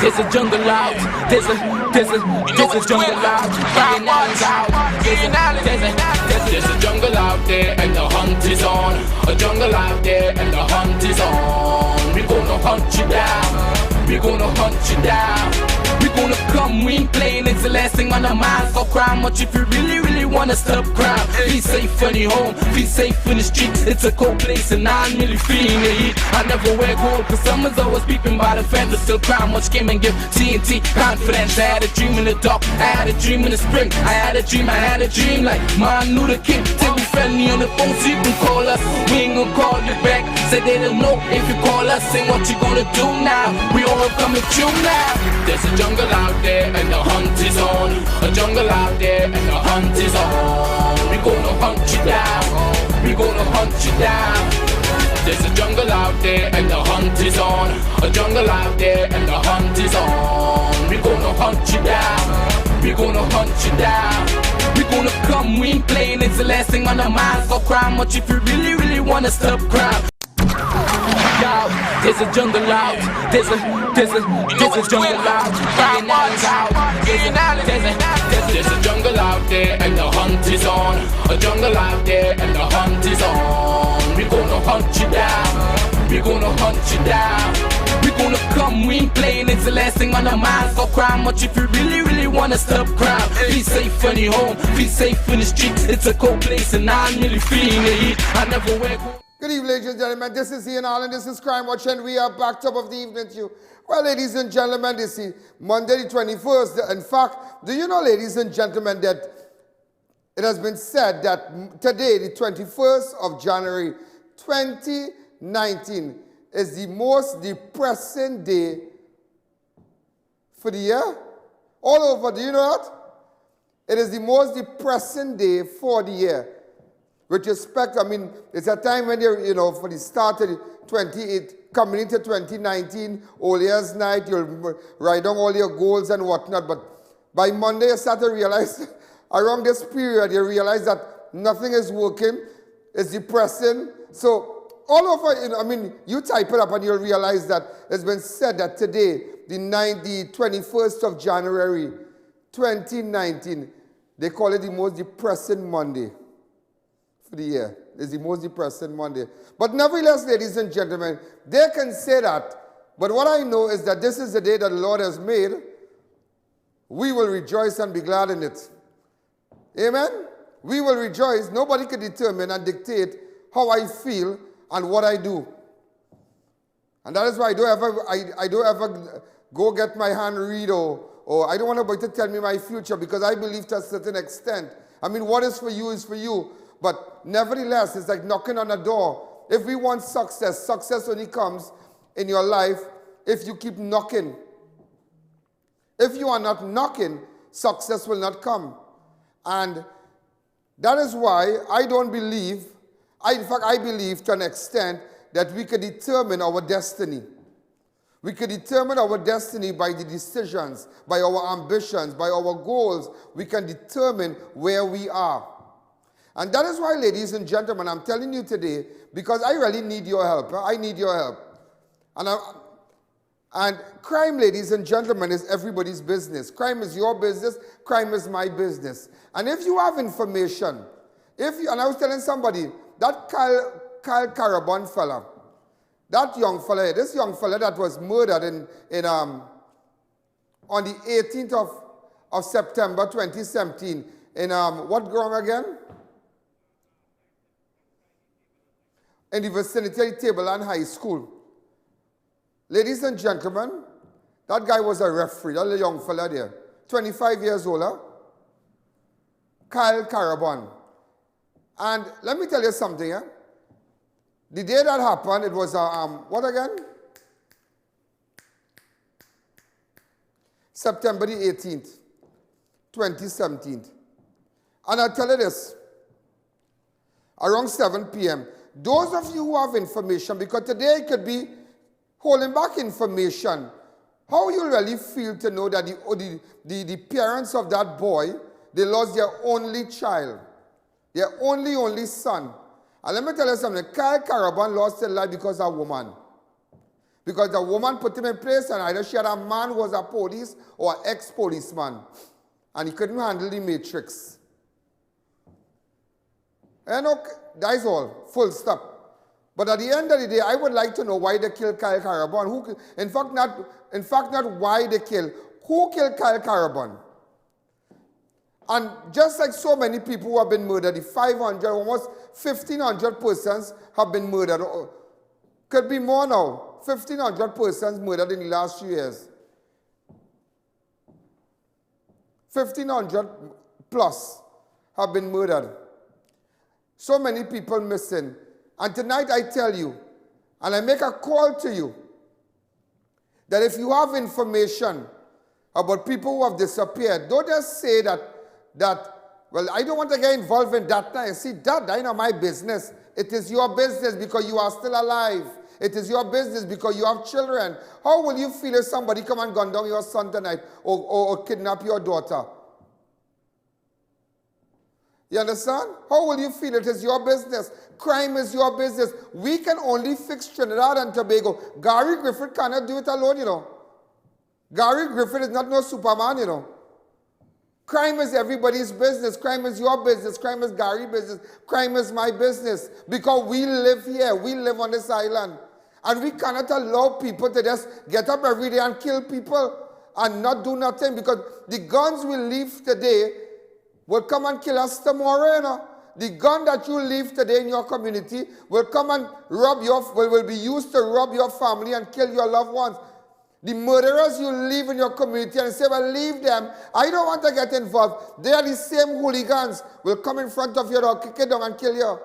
there's a jungle out. There's a jungle out. There's a jungle out there and the hunt is on. A jungle out there and the hunt is on. We gonna hunt you down. We gonna hunt you down. We gonna come, we ain't playing, it's the last thing on our minds. Stop crime much if you really wanna stop crime. Be safe in your home, be safe in the streets. It's a cold place and I'm really feeling the heat. I never wear gold cause someone's always peeping by the fence. Still crime much came and give TNT confidence. I had a dream in the dark, I had a dream in the spring. I had a dream like Martin Luther King. Till we friendly on the phone so you can call us. We ain't gonna call you back, say they don't know if you call us. Say what you gonna do now, we all coming true now. There's a jungle out there and the hunt is on. A jungle out there and the hunt is on. We gonna hunt you down. We gonna hunt you down. There's a jungle out there and the hunt is on. A jungle out there and the hunt is on. We gonna hunt you down. We gonna hunt you down. We gonna come, we ain't playing, it's the last thing on our minds. Stop crime much if you really wanna stop crime. There's a jungle out. There's a jungle out. There's a jungle out there and the hunt is on. A jungle out there and the hunt is on. We gonna hunt you down. We gonna hunt you down. We gonna come, we ain't playing, it's the last thing on our minds. Stop crime much if you really wanna stop crime. Be safe in your home, be safe in the streets. It's a cold place and I'm really feeling the heat. I never wear gold. Good evening, ladies and gentlemen. This is I.A.N and this is Crime Watch, and we are back top of the evening to you. Well, ladies and gentlemen, this is Monday the 21st. In fact, do you know, ladies and gentlemen, that it has been said that today, the 21st of January 2019, is the most depressing day for the year? All over, do you know that? It is the most depressing day for the year. With respect, I mean, it's a time when you know, for the start of the 28, coming into 2019, Old Year's Night, you'll write down all your goals and whatnot, but by Monday you start to realize, around this period, you realize that nothing is working, it's depressing. So, all over, you know, I mean, you type it up and you'll realize that it's been said that today, the 21st of January, 2019, they call it the most depressing Monday for the year. It's the most depressing Monday. But nevertheless, ladies and gentlemen, they can say that. But what I know is that this is the day that the Lord has made. We will rejoice and be glad in it. Amen? We will rejoice. Nobody can determine and dictate how I feel and what I do. And that is why I don't ever go get my hand read or I don't want nobody to tell me my future, because I believe to a certain extent. I mean, what is for you is for you. But nevertheless, it's like knocking on a door. If we want success, success only comes in your life if you keep knocking. If you are not knocking, success will not come. And that is why I don't believe, in fact, I believe to an extent that we can determine our destiny. We can determine our destiny by the decisions, by our ambitions, by our goals. We can determine where we are. And that is why, ladies and gentlemen, I'm telling you today, because I really need your help. I need your help. And crime, ladies and gentlemen, is everybody's business. Crime is your business. Crime is my business. And if you have information, and I was telling somebody, that Kyle Carabon fella, that young fella, this young fella that was murdered on the 18th of September 2017 in what ground again? In the vicinity of Tableland High School. Ladies and gentlemen, that guy was a referee, that young fella there, 25 years old, huh? Kyle Carabon. And let me tell you something, eh? The day that happened, it was, what again? September the 18th, 2017. And I'll tell you this, around 7 p.m., those of you who have information, because today it could be holding back information, how you really feel to know that the parents of that boy, they lost their only child, their only son. And let me tell you something, Kyle Carabon lost his life because of a woman. Because the woman put him in place, and either she had a man who was a police or an ex-policeman. And he couldn't handle the matrix. And okay, that's all. Full stop. But at the end of the day, I would like to know why they killed Kyle Carabon. In fact, not why they killed. Who killed Kyle Carabon? And just like so many people who have been murdered, the 500, almost 1,500 persons have been murdered. Could be more now. 1,500 persons murdered in the last few years. 1,500 plus have been murdered. So many people missing. And tonight I tell you, and I make a call to you, that if you have information about people who have disappeared, don't just say that, well, I don't want to get involved in that. See, that's not my business. It is your business because you are still alive. It is your business because you have children. How will you feel if somebody come and gun down your son tonight or kidnap your daughter? You understand? How will you feel? It is your business. Crime is your business. We can only fix Trinidad and Tobago. Gary Griffith cannot do it alone, you know. Gary Griffith is not no Superman, you know. Crime is everybody's business. Crime is your business. Crime is Gary's business. Crime is my business. Because we live here. We live on this island. And we cannot allow people to just get up every day and kill people and not do nothing. Because the guns we leave today will come and kill us tomorrow, you know. The gun that you leave today in your community will come and will be used to rob your family and kill your loved ones. The murderers you leave in your community and say, well, leave them. I don't want to get involved. They are the same hooligans will come in front of you or kick it down and kill you.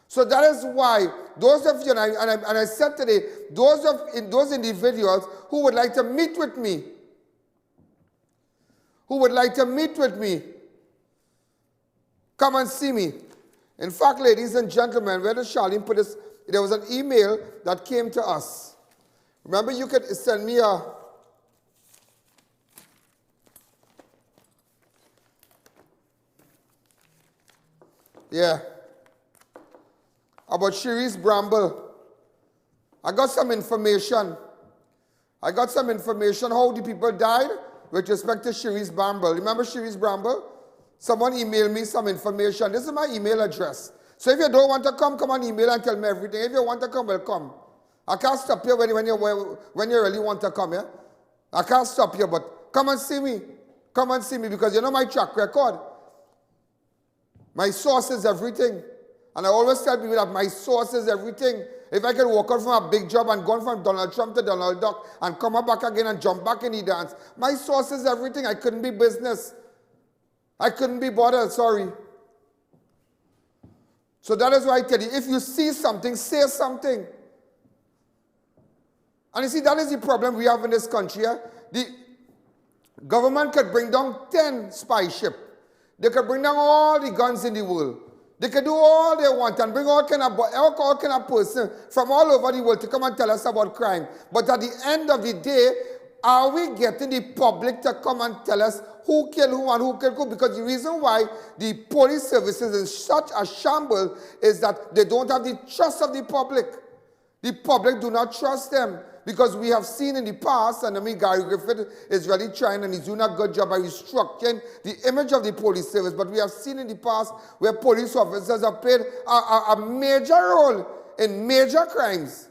So that is why those of you, and I said today, those individuals who would like to meet with me, come and see me. In fact, ladies and gentlemen, where did Charlene put this? There was an email that came to us. Remember, you could send me a... Yeah. About Cherise Bramble. I got some information. How the people died with respect to Cherise Bramble. Remember Cherise Bramble? Someone emailed me some information. This is my email address. So if you don't want to come on email and tell me everything. If you want to come, well, come. I can't stop you when you really want to come, yeah? I can't stop you, but come and see me. Come and see me because you know my track record. My source is everything. And I always tell people that my source is everything. If I could walk out from a big job and go from Donald Trump to Donald Duck and come back again and jump back in the dance, my source is everything. I couldn't be business. I couldn't be bothered, sorry. So that is why I tell you, if you see something, say something. And you see, that is the problem we have in this country. Yeah? The government could bring down 10 spy ships. They could bring down all the guns in the world. They could do all they want and bring all kind of person from all over the world to come and tell us about crime. But at the end of the day, are we getting the public to come and tell us who killed who and who killed who? Because the reason why the police services is such a shambles is that they don't have the trust of the public. The public do not trust them. Because we have seen in the past, and I mean Gary Griffith is really trying and he's doing a good job by restructuring the image of the police service, but we have seen in the past where police officers have played a major role in major crimes.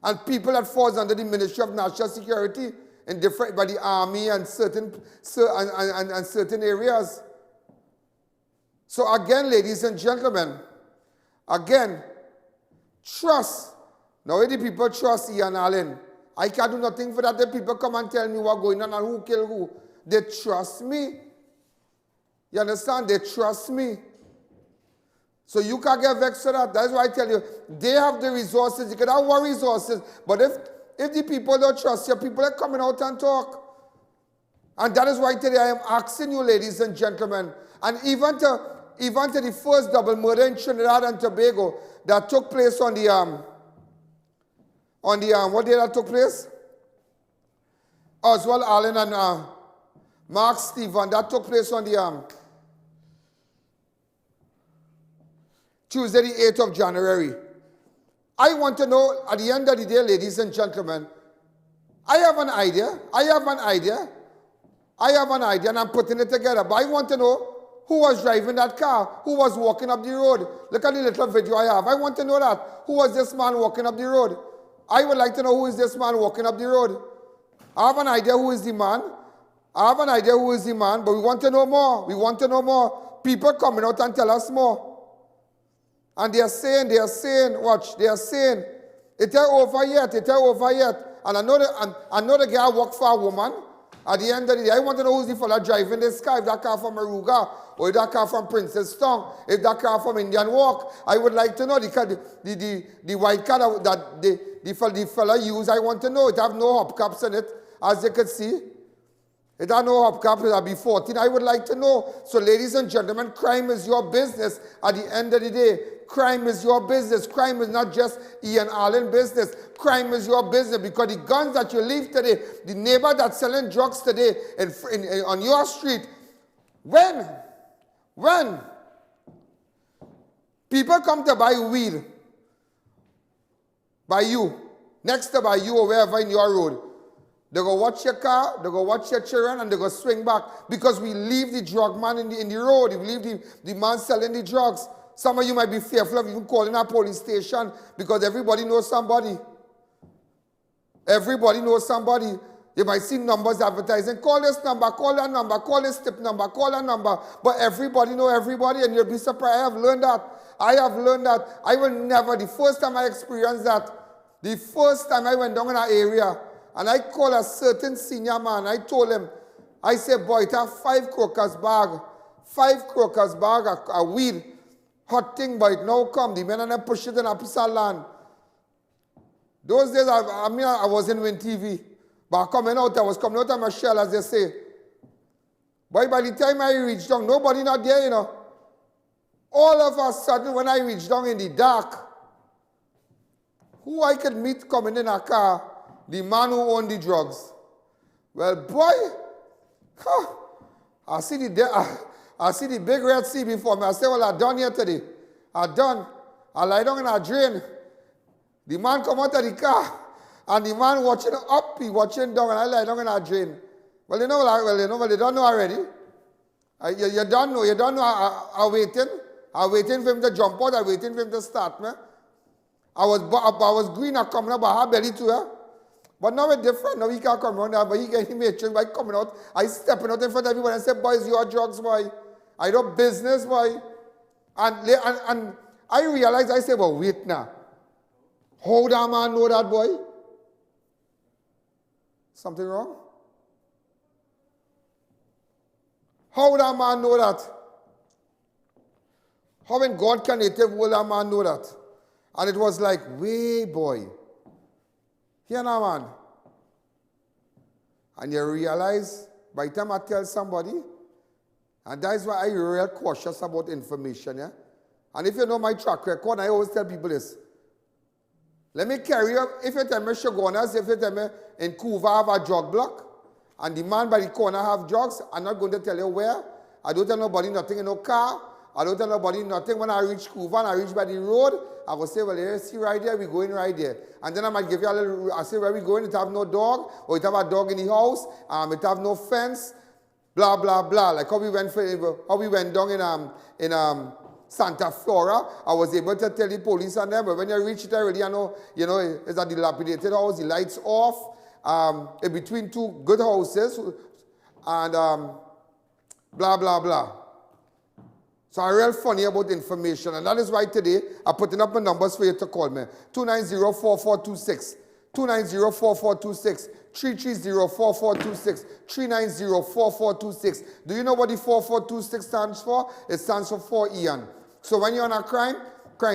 And people that falls under the Ministry of National Security in different, by the army and certain areas. So again, ladies and gentlemen, again, trust. Now, when the people trust I.A.N. Allen, I can't do nothing for that. The people come and tell me what's going on and who killed who. They trust me. You understand? They trust me. So you can't get vexed for that. That's why I tell you, they have the resources. You can have more resources. But if the people don't trust you, people are coming out and talk. And that is why today I am asking you, ladies and gentlemen, and even to the first double murder in Trinidad and Tobago that took place on the what day that took place? Oswald Allen and Mark Stephen. That took place on the Tuesday, the 8th of January. I want to know, at the end of the day, ladies and gentlemen, I have an idea, and I'm putting it together, but I want to know who was driving that car, who was walking up the road. Look at the little video I have. I want to know that. Who was this man walking up the road? I would like to know who is this man walking up the road. I have an idea who is the man. But we want to know more. People coming out and tell us more. And they are saying, it ain't over yet. And I know the guy work for a woman. At the end of the day, I want to know who's the fella driving this car. If that car from Aruga, or if that car from Princess Town, if that car from Indian Walk. I would like to know the white car that the fella used. I want to know. It have no hubcaps in it, as you can see. It have no hubcaps. It'll be 14. I would like to know. So, ladies and gentlemen, crime is your business. At the end of the day, crime is your business. Crime is not just I.A.N business. Crime is your business, because the guns that you leave today, the neighbor that's selling drugs today on your street, when people come to buy weed by you, next to by you or wherever in your road, they go watch your car, they go watch your children, and they go swing back, because we leave the drug man in the road, we leave the man selling the drugs. Some of you might be fearful of even calling a police station, because everybody knows somebody. Everybody knows somebody. You might see numbers advertising, call this number, call that number, call this tip number, call that number. But everybody know everybody, and you'll be surprised. I have learned that. I will never, the first time I experienced that, the first time I went down in that area, and I called a certain senior man, I told him, I said, boy, it have 5 crocus bag of weed, hot thing, but it now come. The men and them push it in a piece of land. Those days, I was in Win TV, but I was coming out of my shell, as they say. But by the time I reached down, nobody not there, you know. All of a sudden, when I reached down in the dark, who I could meet coming in a car? The man who owned the drugs. Well, boy, I see the big red sea before me. I say, well, I done here today. I done. I lie down in a drain. The man come out of the car, and the man watching up, he watching down, and I lie down in a drain. Well, they don't know already. You don't know. I'm waiting for him to jump out. I'm waiting for him to start, man. I was green and coming up, but I had belly too, eh? But now it's different. Now he can't come around there, but he made change by coming out. I stepping out in front of everybody and said, boys, your drugs, boy. I do business, boy. And I realized, I said, well, wait now. How that man know that, boy? Something wrong? How that man know that? How in God can native will that man know that? And it was like, way, boy. Here now, man. And you realize, by the time I tell somebody, and that is why I'm real cautious about information, yeah? And if you know my track record, I always tell people this. Let me carry up, if you tell me Shogunas, if you tell me in Kuva have a drug block, and the man by the corner have drugs, I'm not going to tell you where. I don't tell nobody nothing in no car. I don't tell nobody nothing. When I reach Kuva and I reach by the road, I will say, well, you see right there, we're going right there. And then I might give you a little, I say, where we going? It have no dog, or it have a dog in the house, it have no fence, blah, blah, blah. Like how we went down in Santa Flora, I was able to tell the police and them, but when you reach it already, you know, it's a dilapidated house, the lights off, in between 2 good houses, and blah, blah, blah. So I'm real funny about information, and that is why today I'm putting up my numbers for you to call me. 290-4426, 290-4426, 330-4426, 390-4426. Do you know what the 4426 stands for? It stands for 4 I.A.N. So when you're on a crime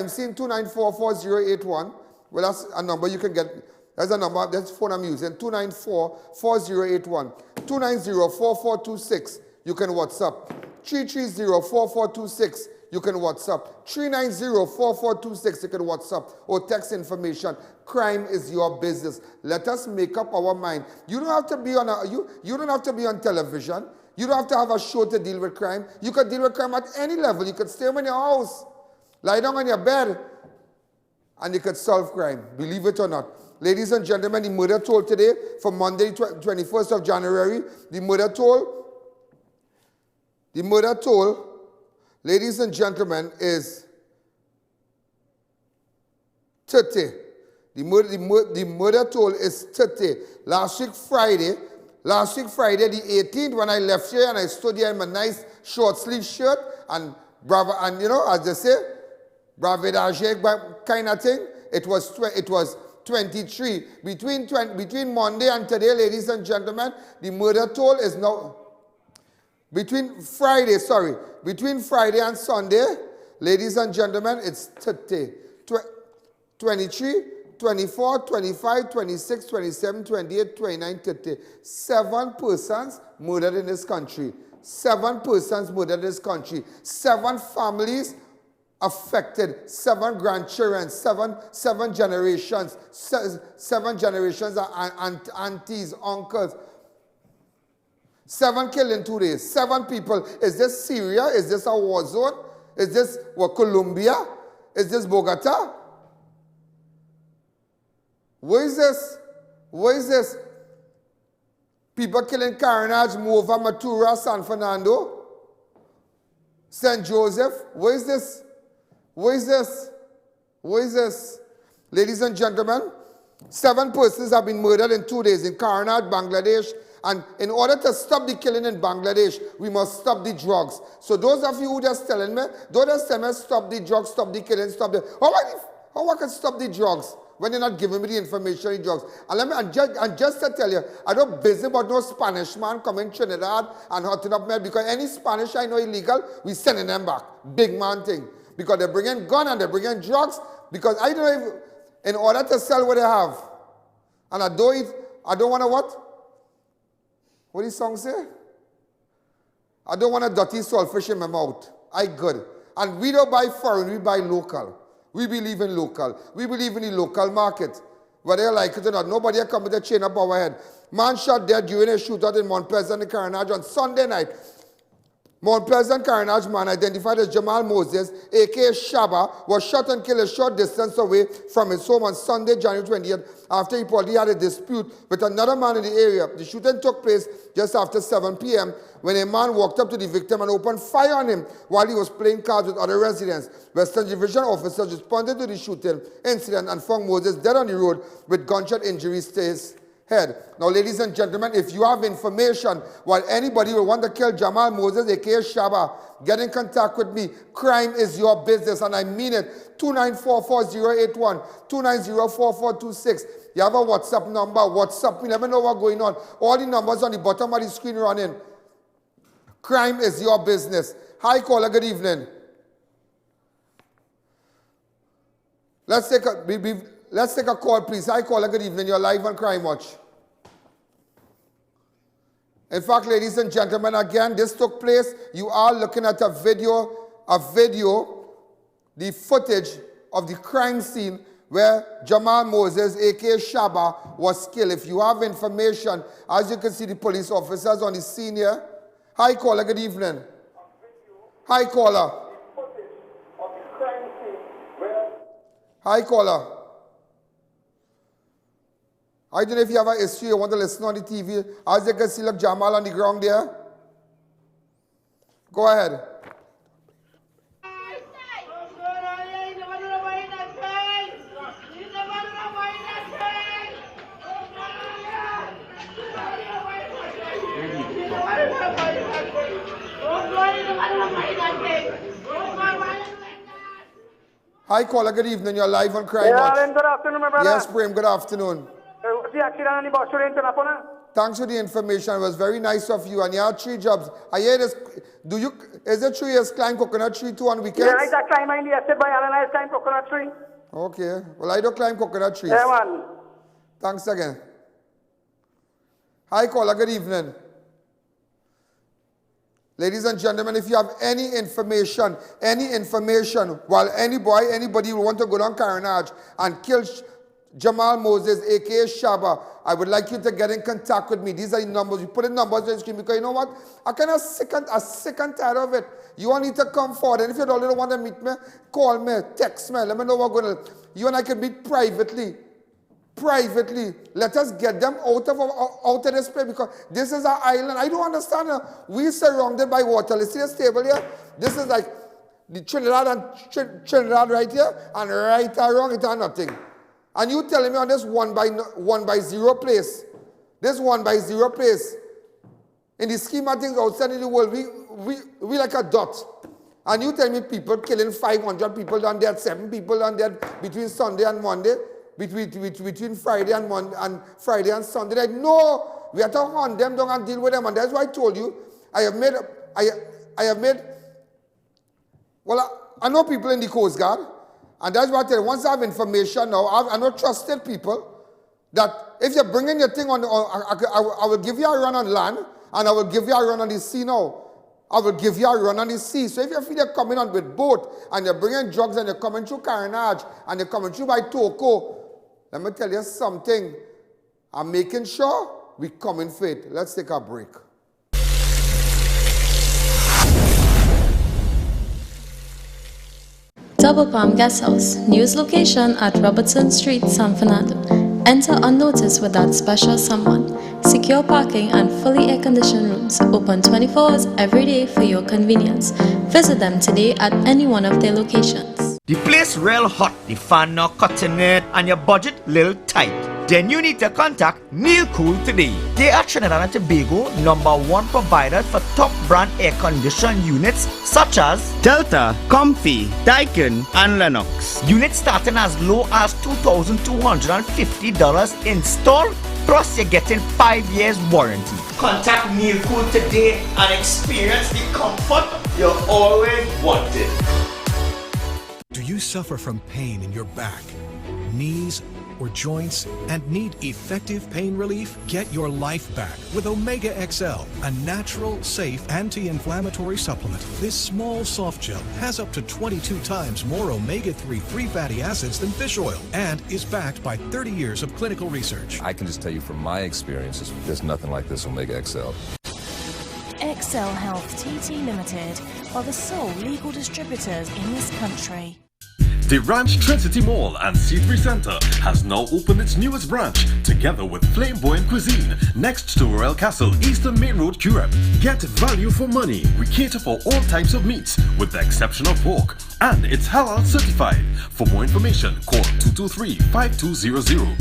scene, 294-4081, well, that's a number you can get. That's a number, that's the phone I'm using, 294-4081, 290-4426, you can WhatsApp. 330-4426, you can WhatsApp. 390-4426, you can WhatsApp or text information. Crime is your business. Let us make up our mind. You don't have to be on you don't have to be on television. You don't have to have a show to deal with crime. You can deal with crime at any level. You could stay in your house, lie down on your bed, and they could solve crime, believe it or not. Ladies and gentlemen, the murder toll today, for Monday, 21st of January, the murder toll, ladies and gentlemen, is 30. The murder toll is 30. Last week Friday, the 18th, when I left here and I stood here in my nice short sleeve shirt and you know, as they say, bravidage kind of thing, it was 23. Between Monday and today, ladies and gentlemen, the murder toll is now, between Friday and Sunday, ladies and gentlemen, it's 30. 23, 24, 25, 26, 27, 28, 29, 30. 7 persons murdered in this country. 7 persons murdered in this country. 7 families affected. 7 grandchildren. 7 generations. 7 generations of aunties, uncles. 7 killed in 2 days. 7 people. Is this Syria? Is this a war zone? Is this Colombia? Is this Bogota? Where is this? Where is this? People killing CARENAGE, MORVANT, MATURA, San Fernando, St. Joseph. Where is this? Where is this? Where is this? Ladies and gentlemen, 7 persons have been murdered in 2 days in CARENAGE, Bangladesh. And in order to stop the killing in Bangladesh, we must stop the drugs. So those of you who just telling me, don't just tell me stop the drugs, stop the killing, stop the... How I can stop the drugs when you're not giving me the information on the drugs? And just to tell you, I don't busy about no Spanish man coming Trinidad and hotting up me, because any Spanish I know illegal, we sending them back. Big man thing. Because they're bringing gun and they're bringing drugs. Because I don't know if, in order to sell what they have, and I don't want to what? What does the song say? I don't want a dirty saltfish in my mouth. I good. And we don't buy foreign, we buy local. We believe in local. We believe in the local market. Whether you like it or not, nobody come with a chain up our head. Man shot dead during a shootout in Mount Pleasant, CARENAGE on Sunday night. Mount Pleasant CARENAGE man identified as Jamar Moses, a.k.a. SHABBA, was shot and killed a short distance away from his home on Sunday, January 20th, after he reportedly had a dispute with another man in the area. The shooting took place just after 7 p.m. when a man walked up to the victim and opened fire on him while he was playing cards with other residents. Western Division officers responded to the shooting incident and found Moses dead on the road with gunshot injuries to his head. Now, ladies and gentlemen, if you have information while anybody will want to kill Jamar Moses, a.k.a. SHABBA, get in contact with me. Crime is your business, and I mean it. 2944081, 2904426. You have a WhatsApp number. WhatsApp me. Let me know what's going on. All the numbers on the bottom of the screen running. Crime is your business. Hi, caller. Good evening. Let's take a call, please. Hi, caller. Good evening. You're live on Crime Watch. In fact, ladies and gentlemen, again, this took place. You are looking at a video, the footage of the crime scene where Jamar Moses, a.k.a. SHABBA, was killed. If you have information, as you can see, the police officers on the scene here. Hi, caller. Good evening. Hi, caller. Hi, caller. I don't know if you have a history, you want to listen on the TV. As you can see, look, Jamal on the ground there. Go ahead. Hi, caller. Good evening. You're live on Crime Watch. Good afternoon, my brother. Yes, Prem. Good afternoon. Thanks for the information. It was very nice of you. And you had 3 jobs. I hear this. Is it true you climb coconut tree too on weekends? Yeah, I climb in the estate by I climb coconut tree. Okay. Well, I don't climb coconut trees. Yeah, man. Thanks again. Hi, caller. Good evening. Ladies and gentlemen, if you have any information, while anybody will want to go down CARENAGE and kill Jamar Moses, a.k.a. SHABBA. I would like you to get in contact with me. These are the numbers. You put in numbers on the screen because you know what? I kind of sick and tired of it. You all need to come forward. And if you don't want to meet me, call me, text me. Let me know what's going on. You and I can meet privately. Privately. Let us get them out of this place because this is our island. I don't understand. We're surrounded by water. You see this table here? This is like the Trinidad right here. And right around it are nothing. And you telling me on this 1 by 0 place, this 1 by 0 place, in the scheme of things outside in the world, we like a dot. And you tell me people killing 500 people down there, 7 people down there between Sunday and Monday, between Friday and Friday and Sunday. Like, no, we have to hunt them down and deal with them. And that's why I told you, I have made, well, I know people in the Coast Guard. And that's what I tell you. Once I have information now, I know trusted people that if you're bringing your thing on, I will give you a run on land and I will give you a run on the sea now. I will give you a run on the sea. So if you feel you're coming on with boat and you're bringing drugs and you're coming through CARENAGE and you're coming through by Toko, let me tell you something. I'm making sure we come in faith. Let's take a break. Double Palm Guest House, newest location at Robertson Street, San Fernando. Enter unnoticed without special someone. Secure parking and fully air-conditioned rooms. Open 24 hours every day for your convenience. Visit them today at any one of their locations. The place real hot, the fan not cutting it, and your budget little tight. Then you need to contact Neil Cool today. They are Trinidad and Tobago #1 providers for top brand air-conditioned units such as Delta, Comfy, Daikin, and Lennox. units starting as low as $2,250 install, plus you're getting 5 years warranty. Contact Neil Cool today and experience the comfort you always wanted. Do you suffer from pain in your back, knees, or joints and need effective pain relief? Get your life back with Omega XL, a natural, safe, anti-inflammatory supplement. This small soft gel has up to 22 times more omega-3 free fatty acids than fish oil and is backed by 30 years of clinical research. I can just tell you from my experiences, there's nothing like this Omega XL. XL Health TT Limited are the sole legal distributors in this country. The Ranch Trinity Mall and C3 Center has now opened its newest branch, together with Flamboyant Cuisine, next to Royal Castle, Eastern Main Road, Cureb. Get value for money. We cater for all types of meats, with the exception of pork, and it's halal certified. For more information, call 223-5200.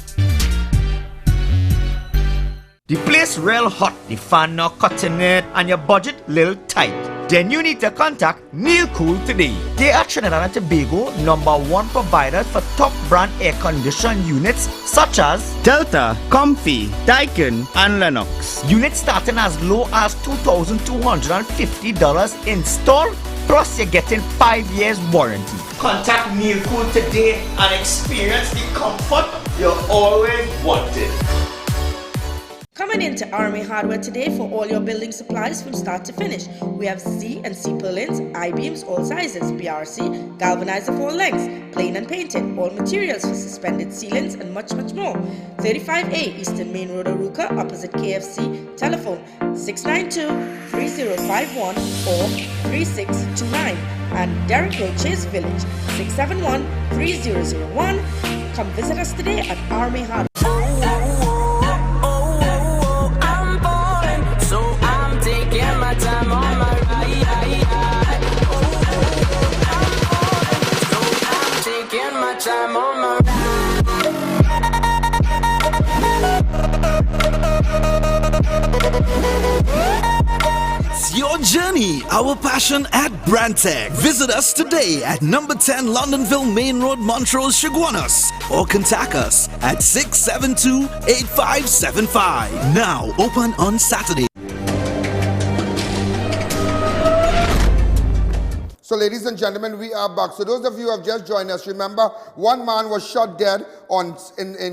The place real hot, the fan not cutting it, and your budget little tight. Then you need to contact Neil Cool today. They are Trinidad and Tobago #1 providers for top brand air-conditioned units such as Delta, Comfy, Daikin, and Lennox. units starting as low as $2,250 install, plus you're getting 5 years warranty. Contact Neil Cool today and experience the comfort you always wanted. Coming into Army Hardware today for all your building supplies from start to finish. We have Z and C purlins, I-beams, all sizes, BRC, galvanizer for all lengths, plain and painted, all materials for suspended ceilings and much more. 35A Eastern Main Road, Arouca, opposite KFC. Telephone 692-3051 or 3629. And Derrick Road, Chase Village, 671-3001. Come visit us today at Army Hardware. Time on my It's your journey, our passion at Brandtech. Visit us today at number 10 Londonville Main Road, Montrose, Chaguanas, or contact us at 672-8575. Now open on Saturday. So ladies and gentlemen, we are back. So those of you who have just joined us, remember, one man was shot dead in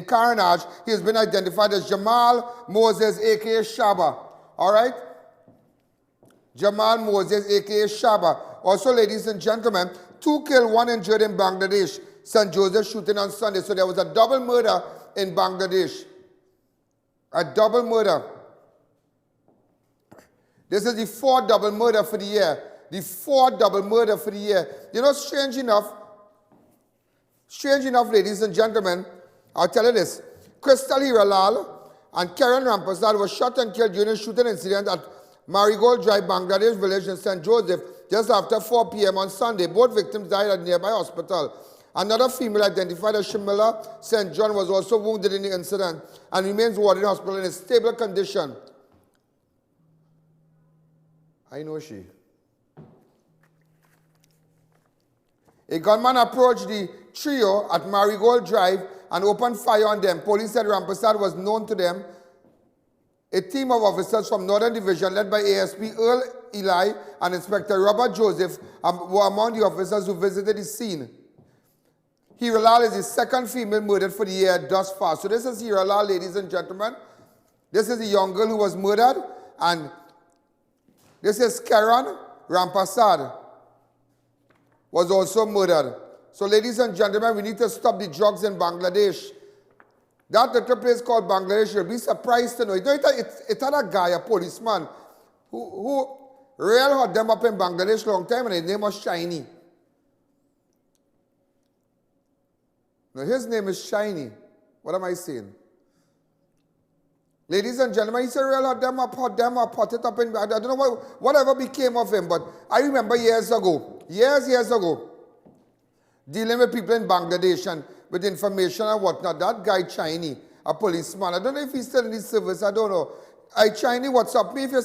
CARENAGE. He has been identified as Jamar Moses, a.k.a. SHABBA. All right? Jamar Moses, a.k.a. SHABBA. Also, ladies and gentlemen, 2 killed, 1 injured in Bangladesh. St. Joseph shooting on Sunday. So there was a double murder in Bangladesh. A double murder. This is the 4th double murder for the year. The 4th double murder for the year. You know, strange enough, ladies and gentlemen, I'll tell you this. Crystal Hiralal and Karen Rampasad were shot and killed during a shooting incident at Marigold Drive, Bangladesh village in St. Joseph just after 4 p.m. on Sunday. Both victims died at a nearby hospital. Another female identified as Shamila St. John was also wounded in the incident and remains warded in hospital in a stable condition. I know she. A gunman approached the trio at Marigold Drive and opened fire on them. Police said Rampasad was known to them. A team of officers from Northern Division led by ASP Earl Eli and Inspector Robert Joseph were among the officers who visited the scene. Hiralal is the 2nd female murdered for the year thus far. So this is Hiralal, ladies and gentlemen. This is the young girl who was murdered, and this is Karen Rampasad was also murdered. So ladies and gentlemen, we need to stop the drugs in Bangladesh. That little place called Bangladesh, you'll be surprised to know. It had a guy, a policeman, who real had them up in Bangladesh long time, and his name was Shiny. Now his name is Shiny. What am I saying? Ladies and gentlemen, he said real had them up, put it up in, I don't know whatever became of him, but I remember years ago, dealing with people in Bangladesh and with information and whatnot. That guy, Chinese, a policeman, I don't know if he's still in the service, I don't know. Chinese, WhatsApp me if you're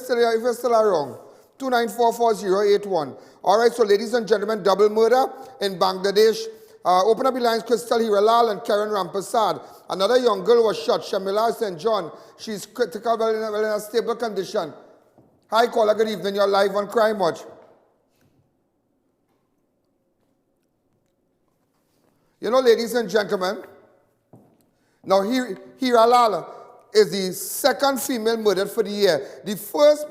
still around. 2944081. All right, so ladies and gentlemen, double murder in Bangladesh. Open up the lines, Crystal Hiralal and Karen Rampasad. Another young girl was shot, Shamila St. John. She's critical, well in a stable condition. Hi, caller, good evening. You're live on Crime Watch. You know, ladies and gentlemen, now Hiralal is the 2nd female murdered for the year. The first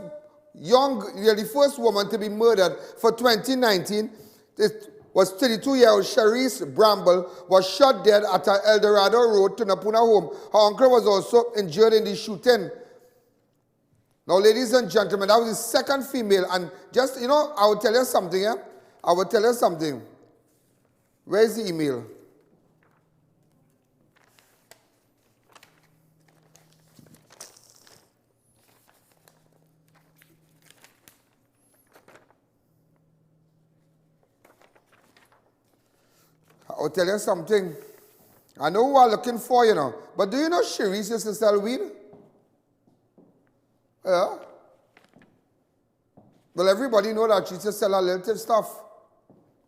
woman to be murdered for 2019 was 32-year-old Sharice Bramble, was shot dead at her El Dorado Road to Napuna home. Her uncle was also injured in the shooting. Now, ladies and gentlemen, that was the 2nd female. And just, you know, I will tell you something, yeah? I will tell you something. Where is the email? I'll tell you something. I know who are looking for, you know. But do you know Sharice used to sell weed? Yeah. Well, everybody know that she used to sell a little stuff.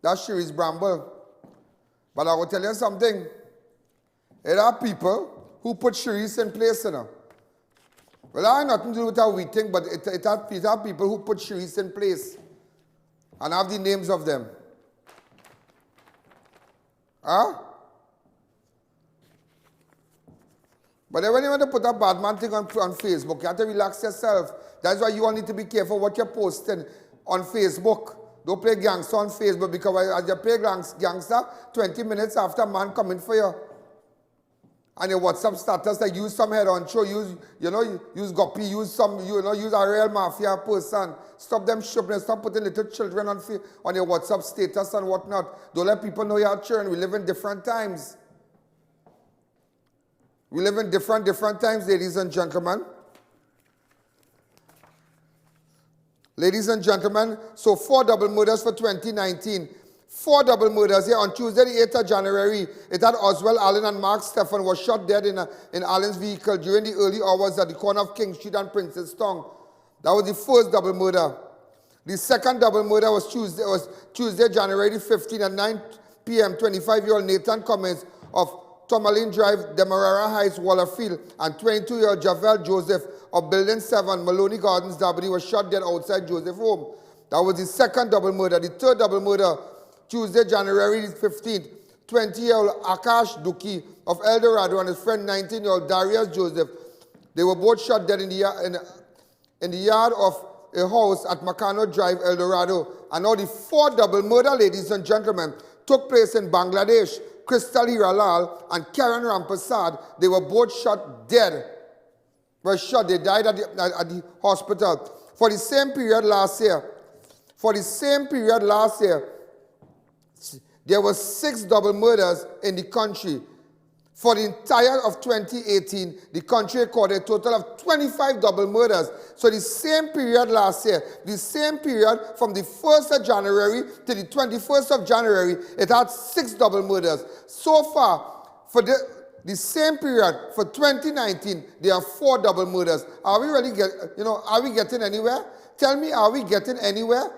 That's Sharice Bramble. But I will tell you something. There are people who put Sharice in place, you know. Well, I have nothing to do with how we think, but it are people who put Sharice in place. And have the names of them. Huh? But then when you want to put a bad man thing on Facebook, you have to relax yourself. That's why you all need to be careful what you're posting on Facebook. Don't play gangster on Facebook, because as you play gangster, 20 minutes after man coming for you. And your WhatsApp status, like use some head on show, use Guppy, use a real mafia person. Stop them shopping, stop putting little children on your WhatsApp status and whatnot. Don't let people know you're children. We live in different times. We live in different times, ladies and gentlemen. Ladies and gentlemen, so 4 double murders for 2019. 4 double murders here on Tuesday, the 8th of January. It had Oswald Allen and Mark Stephan was shot dead in Allen's vehicle during the early hours at the corner of King Street and Princess Town. That was the 1st double murder. The 2nd double murder was Tuesday, January 15 at 9 p.m. 25-year-old Nathan Cummins of Tourmaline Drive, Demerara Heights, Wallerfield, and 22-year-old Javel Joseph of Building 7, Maloney Gardens, Dabney, was shot dead outside Joseph's home. That was the 2nd double murder. The 3rd double murder, Tuesday, January 15th, 20-year-old Akash Duki of El Dorado and his friend 19-year-old Darius Joseph. They were both shot dead in the yard of a house at Macano Drive, El Dorado. And now the 4th double murder, ladies and gentlemen, took place in Bangladesh. Crystal Hiralal and Karen Rampersad, they were both shot dead. Were shot, they died at the hospital. For the same period last year, there were 6 double murders in the country. For the entire of 2018, the country recorded a total of 25 double murders. So the same period last year, the same period from the 1st of January to the 21st of January, it had 6 double murders. So far, for the same period for 2019, there are 4 double murders. Are we really are we getting anywhere? Tell me, are we getting anywhere?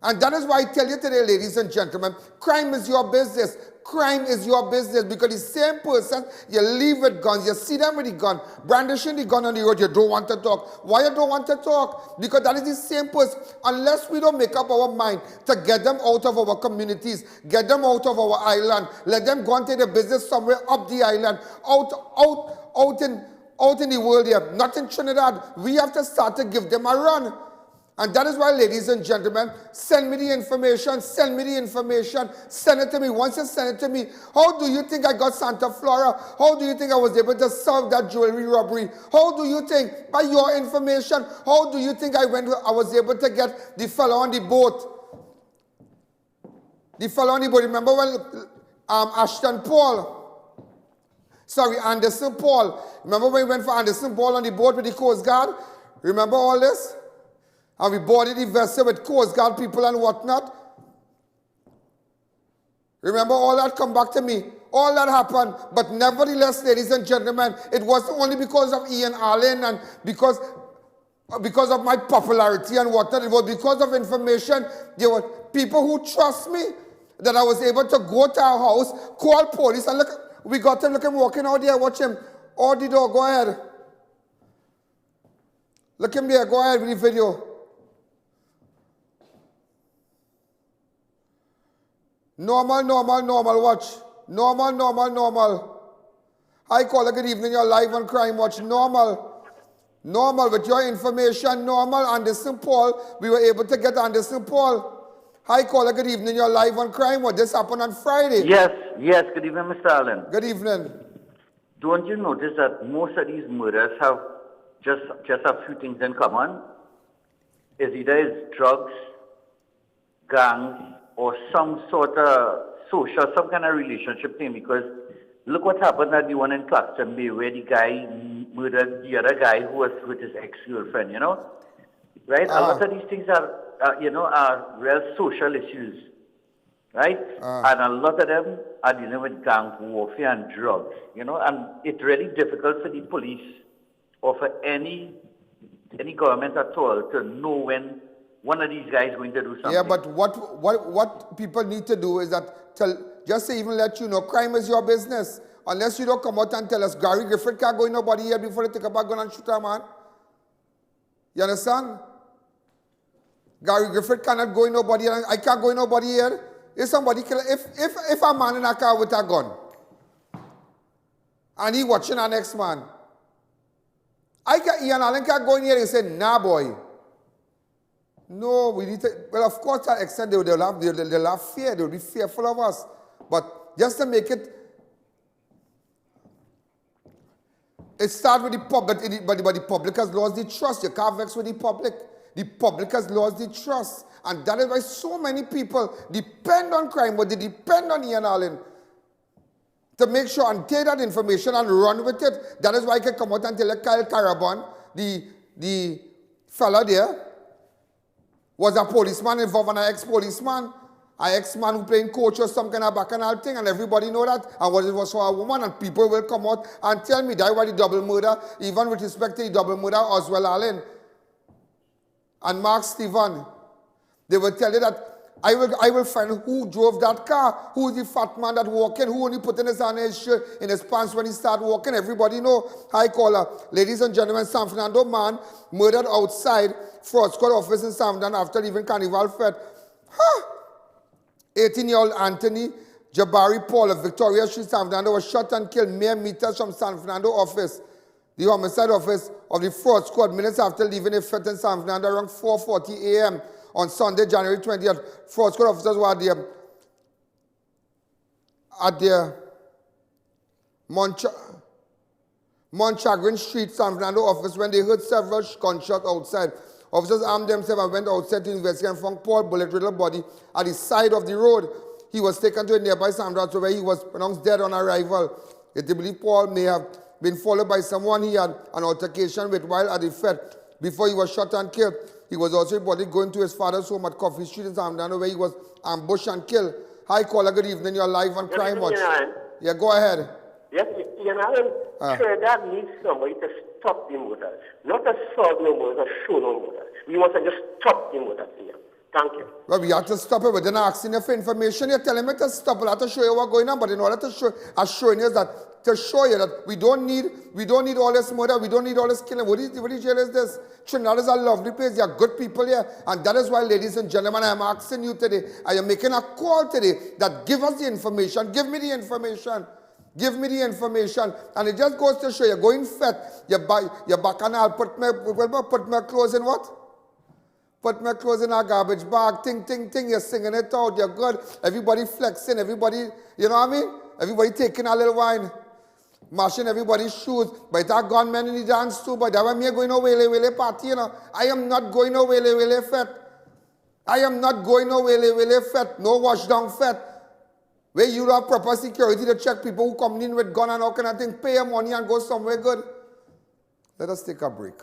And that is why I tell you today, ladies and gentlemen, crime is your business. Crime is your business, because the same person you leave with guns, you see them with the gun, brandishing the gun on the road, you don't want to talk. Why you don't want to talk? Because that is the same person. Unless we don't make up our mind to get them out of our communities, get them out of our island, let them go and take the business somewhere up the island, out in the world here, not in Trinidad. We have to start to give them a run. And that is why, ladies and gentlemen, send me the information, send it to me. Once you send it to me, how do you think I got Santa Flora? How do you think I was able to solve that jewelry robbery? How do you think, by your information, how do you think I was able to get the fellow on the boat? The fellow on the boat, remember when Anderson Paul. Remember when we went for Anderson Paul on the boat with the Coast Guard? Remember all this? And we boarded the vessel with Coast Guard people and whatnot. Remember all that? Come back to me. All that happened. But nevertheless, ladies and gentlemen, it wasn't only because of I.A.N and because of my popularity and whatnot. It was because of information. There were people who trust me that I was able to go to our house, call police, and look. We got him. Look him walking out there. Watch him. Out the door. Go ahead. Look him there. Go ahead with the video. Normal, watch. Normal. Hi, caller, good evening, you're live on Crime Watch. Normal, with your information, normal. Anderson Paul, we were able to get Anderson Paul. Hi, caller, good evening, you're live on Crime Watch. This happened on Friday. Yes, good evening, Mr. Allen. Good evening. Don't you notice that most of these murders have just a few things in common? It's drugs, gangs, or some sort of social, some kind of relationship thing, because look what happened at the one in Claxton Bay, where the guy murdered the other guy who was with his ex-girlfriend, right? A lot of these things are real social issues, right? And a lot of them are dealing with gang warfare and drugs, and it's really difficult for the police or for any government at all to know when one of these guys going to do something. Yeah, but what people need to do is that just to even let you know, crime is your business. Unless you don't come out and tell us, Gary Griffith can't go in nobody here before they take a back gun and shoot a man. You understand? Gary Griffith cannot go in nobody here. I can't go in nobody here. If somebody kill, if a man in a car with a gun and he watching our next man, I.A.N. Allen can't go in here and say, nah, boy. No, we need to. Well, of course, to that extent, they'll have fear. They'll be fearful of us. But just to make it starts with the public, but the public has lost the trust. You can't vex with the public. The public has lost the trust. And that is why so many people depend on crime, but they depend on I.A.N. Allen to make sure and take that information and run with it. That is why I can come out and tell you Kyle Caraban, the fella there, was a policeman involved and an ex-policeman, an ex-man who playing coach or some kind of bacchanal thing, and everybody know that, and what it was for a woman, and people will come out and tell me that was the double murder, even with respect to the double murder of Oswald Allen and Mark Stephen. They will tell you that I will find who drove that car, who is the fat man that walking, who only put in his hand in his shirt, in his pants when he start walking. Everybody know. Hi, caller. Ladies and gentlemen, San Fernando man murdered outside fraud squad office in San Fernando after leaving Carnival Fed. 18-year-old Anthony Jabari Paul of Victoria Street, San Fernando, was shot and killed mere meters from San Fernando office. The homicide office of the fraud squad minutes after leaving a fete in San Fernando around 4:40 a.m. on Sunday, January 20th. Fraud squad officers were at their Montchagrin Street, San Fernando office, when they heard several gunshots outside. Officers armed themselves and went outside to investigate and found Paul bullet-riddled body at the side of the road. He was taken to a nearby San Fernando where he was pronounced dead on arrival. It is believed Paul may have been followed by someone he had an altercation with while at the fete before he was shot and killed. He was also reported going to his father's home at Coffee Street in San Fernando where he was ambushed and killed. Hi, caller. Good evening. You're live on Crime Watch. Yeah, go ahead. Yes, Trinidad needs somebody to stop the murders. Not to solve no murders, show no murders. We want to just stop the murders here. Thank you. Well, we have to stop it. We're then asking you for information. You're telling me to stop it. I have to show you what's going on. But in order to show, I'm showing you that to show you that we don't need all this murder. We don't need all this killing. What is this? Trinidad is a lovely place. There are good people here. And that is why, ladies and gentlemen, I am asking you today, I am making a call today that give us the information. Give me the information. Give me the information. And it just goes to show you, going fat, you're back and I'll put my clothes in what? Put my clothes in a garbage bag, ting, you're singing it out, you're good. Everybody flexing, everybody, you know what I mean? Everybody taking a little wine, mashing everybody's shoes. But that gunman in the dance too, but that one me going to wele party, you know. I am not going to wele fete. I am not going to wele fete, no wash down fete. Where you have proper security to check people who come in with gun and all kind of thing, pay your money and go somewhere good. Let us take a break.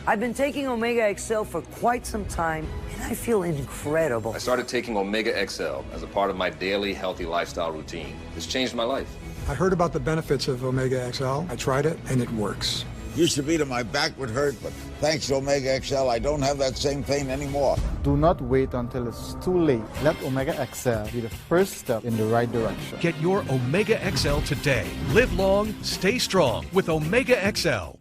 I've been taking Omega XL for quite some time, and I feel incredible. I started taking Omega XL as a part of my daily healthy lifestyle routine. It's changed my life. I heard about the benefits of Omega XL. I tried it, and it works. Used to be that my back would hurt, but thanks to Omega XL, I don't have that same pain anymore. Do not wait until it's too late. Let Omega XL be the first step in the right direction. Get your Omega XL today. Live long, stay strong with Omega XL.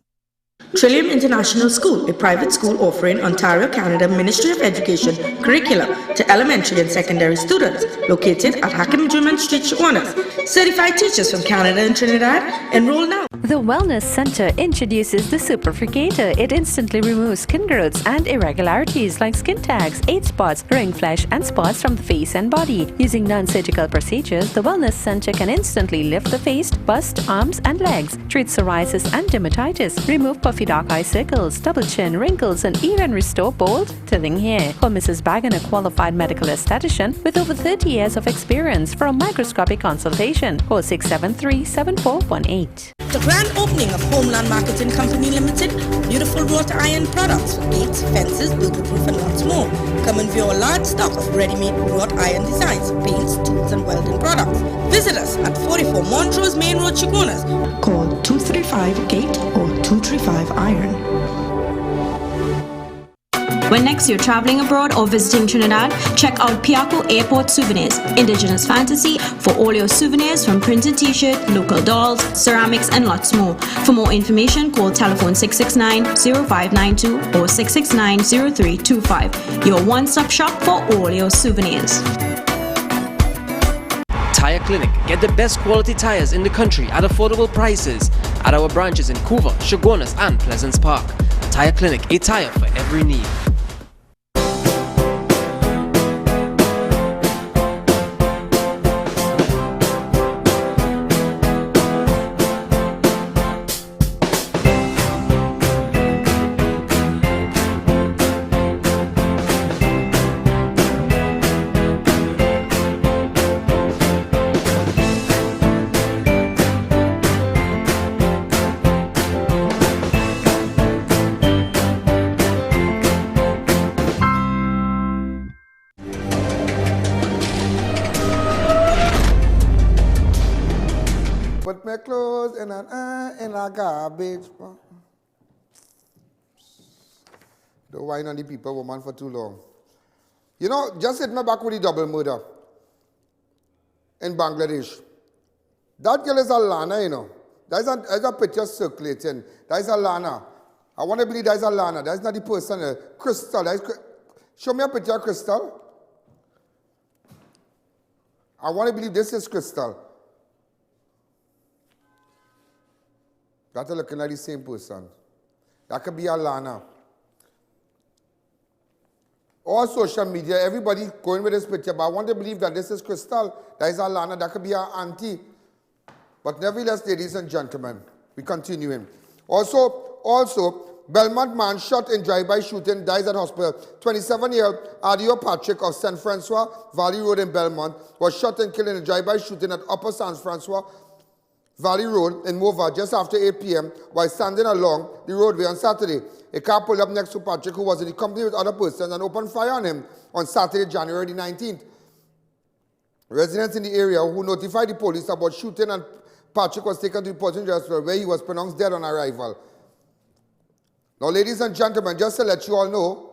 Trillium International School, a private school offering Ontario, Canada Ministry of Education curricula to elementary and secondary students, located at Hakim Street, Shaguanas. Certified teachers from Canada and Trinidad, enroll now. The Wellness Center introduces the Superfricator. It instantly removes skin growths and irregularities like skin tags, age spots, ring flesh, and spots from the face and body. Using non-surgical procedures, the Wellness Center can instantly lift the face, bust, arms, and legs, treat psoriasis and dermatitis, remove puffy dark eye circles, double chin, wrinkles, and even restore bold, thinning hair. Call Mrs. Bagan, a qualified medical esthetician with over 30 years of experience, for a microscopic consultation. Call 673-7418. The grand opening of Homeland Marketing Company Limited, beautiful wrought iron products for gates, fences, burglar-proof, and lots more. Come and view a large stock of ready-made wrought iron designs, paints, tools, and welding products. Visit us at 44 Montrose Main Road, Chaguanas. Call 235-GATE or 235-IRON. When next you're traveling abroad or visiting Trinidad, check out Piaco Airport Souvenirs, indigenous fantasy for all your souvenirs from printed t-shirt, local dolls, ceramics, and lots more. For more information, call telephone 669-0592 or 669-0325. Your one-stop shop for all your souvenirs. Tire Clinic. Get the best quality tires in the country at affordable prices at our branches in Couva, Chaguanas, and Pleasant Park. Tire Clinic, a tire for every need. Put my clothes in a garbage. Don't whine on the people, woman, for too long. You know, just hit me back with the double murder in Bangladesh. That girl is Alana, you know. There's a picture circulating. There's Alana. I want to believe there's Alana. That's not the person. Crystal. Show me a picture of Crystal. I want to believe this is Crystal. That's looking like the same person. That could be Alana. All all social media, everybody going with this picture, but I want to believe that this is Crystal. That is Alana, that could be our auntie. But nevertheless, ladies and gentlemen, we continuing. Also, Belmont man shot in drive-by shooting, dies at hospital. 27-year-old Adio Patrick of St. Francois Valley Road in Belmont was shot and killed in a drive-by shooting at Upper St. Francois Valley Road in Mova just after 8 p.m. while standing along the roadway on Saturday. A car pulled up next to Patrick, who was in the company with other persons, and opened fire on him on Saturday, January 19th. Residents in the area who notified the police about shooting, and Patrick was taken to the Portland hospital where he was pronounced dead on arrival. Now, ladies and gentlemen, just to let you all know,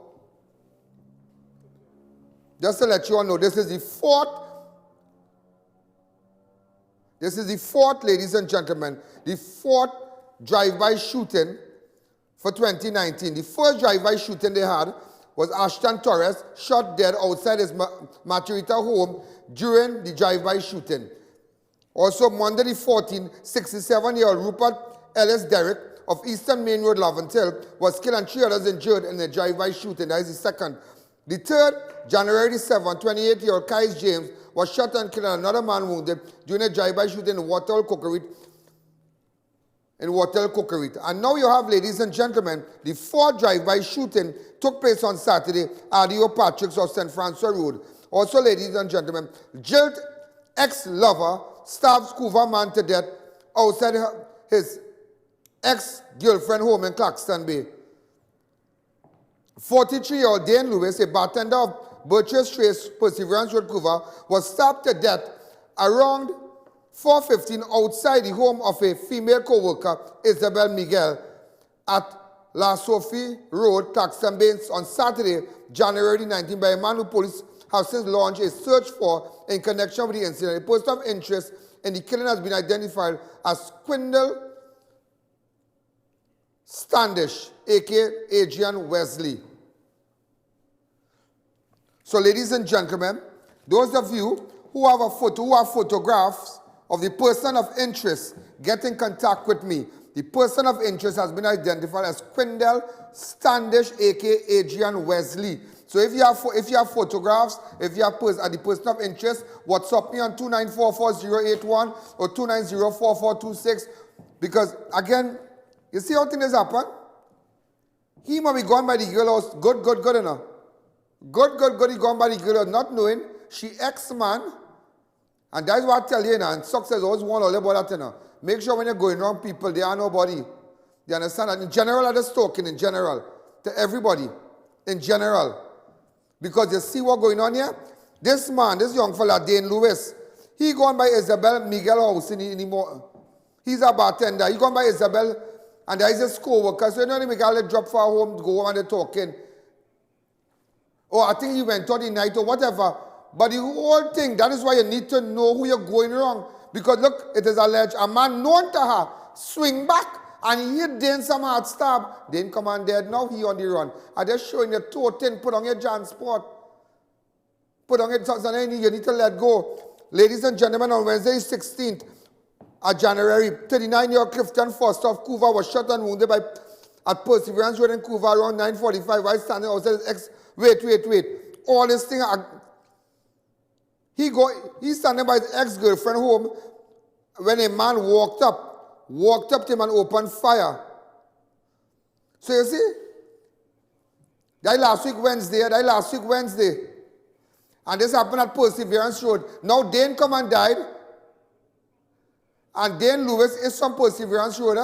this is the fourth, ladies and gentlemen, the fourth drive-by shooting for 2019. The first drive-by shooting they had was Ashton Torres shot dead outside his Maturita home during the drive-by shooting. Also, Monday the 14th, 67-year-old Rupert Ellis Derrick of Eastern Main Road, Laventille, was killed and 3 others injured in a drive-by shooting. That is the second. The third, January the 7th, 28-year-old Kais James was shot and killed and another man wounded during a drive-by shooting in Waterhill Cookery. And now you have, ladies and gentlemen, the fourth drive-by shooting took place on Saturday at Adio Patrick's of St. Francois Road. Also, ladies and gentlemen, jailed ex-lover stabs Couva man to death outside his ex-girlfriend home in Claxton Bay. 43-year-old Dane Lewis, a bartender of Birches Trace, Perseverance Road, Couva, was stabbed to death around 4:15 outside the home of a female co-worker, Isabel Miguel, at La Sophie Road, Claxton Bay, on Saturday, January 19, by a man who police have since launched a search for in connection with the incident. A person of interest in the killing has been identified as Quindle Standish, a.k.a. Adrian Wesley. So, ladies and gentlemen, those of you who have photographs of the person of interest, get in contact with me. The person of interest has been identified as Quindle Standish, a.k.a. Adrian Wesley. So if you have photographs, if you have the person of interest, WhatsApp me on 2944-081 or 290-4426. Because, again, you see how things happen? He might be gone by the girl house. Good enough. Good, he gone by the girl house, not knowing she ex-man. And that's what I tell you, and success always want all about that, Make sure when you're going around people, they are nobody. You understand that? In general, I'm just talking in general. To everybody. In general. Because you see what's going on here? This man, this young fella, Dane Lewis, he gone by Isabel Miguel house anymore. He's a bartender. He gone by Isabel, and there is a co-worker. So you know, Miguel drop for home, go home and they're talking. Or I think he went out the night or whatever. But the whole thing, that is why you need to know who you're going wrong. Because look, it is alleged a man known to her swing back and he hit Dane some hard stab. Dane come on dead, now he on the run. I just showing you toe 10, put on your Jan spot. Put on your something, you need to let go. Ladies and gentlemen, on Wednesday 16th of January, 39-year-old Clifton Foster of Couva was shot and wounded at Perseverance Road in Couva around 9:45 while standing outside his ex. Wait. All this thing, he's standing by his ex-girlfriend home when a man walked up to him and opened fire. So you see, that last week Wednesday. And this happened at Perseverance Road. Now Dane come and died. And Dane Lewis is from Perseverance Road.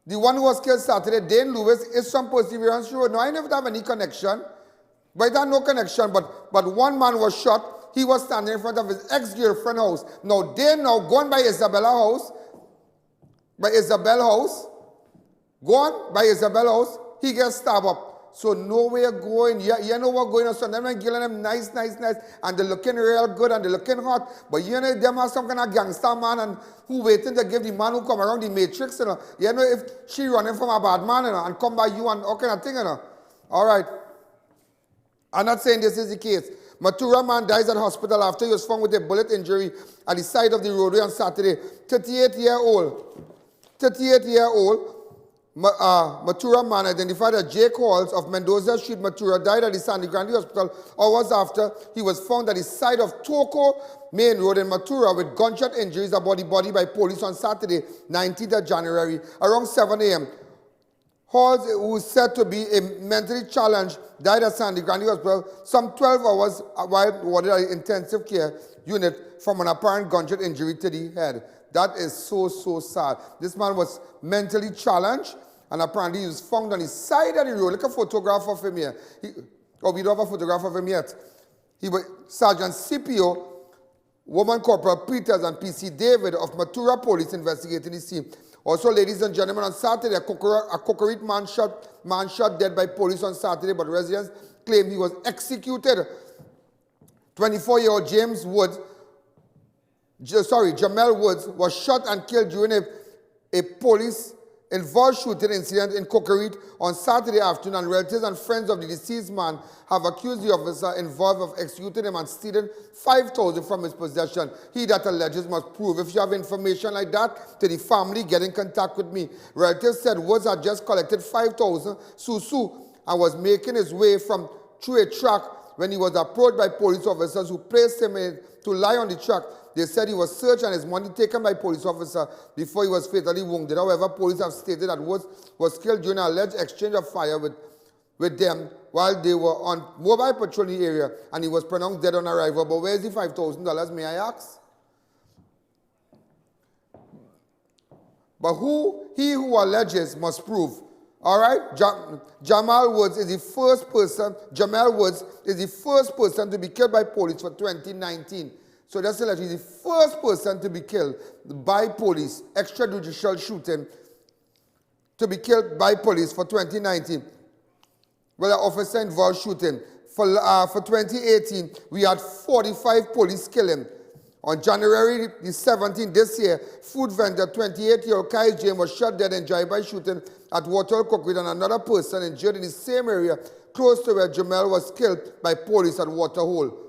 The one who was killed Saturday, Dane Lewis is from Perseverance Road. Now I never have any connection. But it had no connection. But one man was shot. He was standing in front of his ex-girlfriend house. Now Dane now gone by Isabella house. Gone by Isabella house. He gets stabbed up. So nowhere going. You know what going on. So them and killing them nice. And they're looking real good and they're looking hot. But you know them are some kind of gangster man and who waiting to give the man who come around the matrix, You know if she running from a bad man, and come by you and all kind of thing, All right. I'm not saying this is the case. Matura man dies at hospital after he was found with a bullet injury at the side of the roadway on Saturday. 38-year-old Matura man identified as Jake Halls of Mendoza Street, Matura, died at the Sandy Grande Hospital hours after he was found at the side of Toko Main Road in Matura with gunshot injuries about the body by police on Saturday, 19th of January, around 7 a.m. Halls, who is said to be a mentally challenged, died at Sandy Grande Hospital some 12 hours while warded at the intensive care unit from an apparent gunshot injury to the head. That is so, so sad. This man was mentally challenged, and apparently he was found on the side of the road. Look at a photograph of him here. We don't have a photograph of him yet. He was Sergeant Scipio, Woman Corporal Peters, and PC David of Matura Police investigating the scene. Also, ladies and gentlemen, on Saturday, a Cocorite man shot dead by police on Saturday, but residents claim he was executed. 24-year-old Jamar Woods was shot and killed during a police-involved shooting incident in Cocorite on Saturday afternoon, and relatives and friends of the deceased man have accused the officer involved of executing him and stealing $5,000 from his possession. He that alleges must prove. If you have information like that to the family, get in contact with me. Relatives said Woods had just collected $5,000 Susu and was making his way through a truck when he was approached by police officers who placed him to lie on the truck. They said he was searched and his money taken by police officer before he was fatally wounded. However, police have stated that Woods was killed during an alleged exchange of fire with them while they were on mobile patrol in the area, and he was pronounced dead on arrival. But where is the $5,000, may I ask? But he who alleges must prove. All right? Jamar Woods is the first person to be killed by police for 2019. So that's alleged he's the first person to be killed by police, extrajudicial shooting, to be killed by police for 2019. Well, an officer-involved shooting. For 2018, we had 45 police killing. On January the 17th this year, food vendor 28-year-old Kai James was shot dead in drive-by shooting at Waterhole Cookwood, and another person injured in the same area close to where Jamel was killed by police at Waterhole.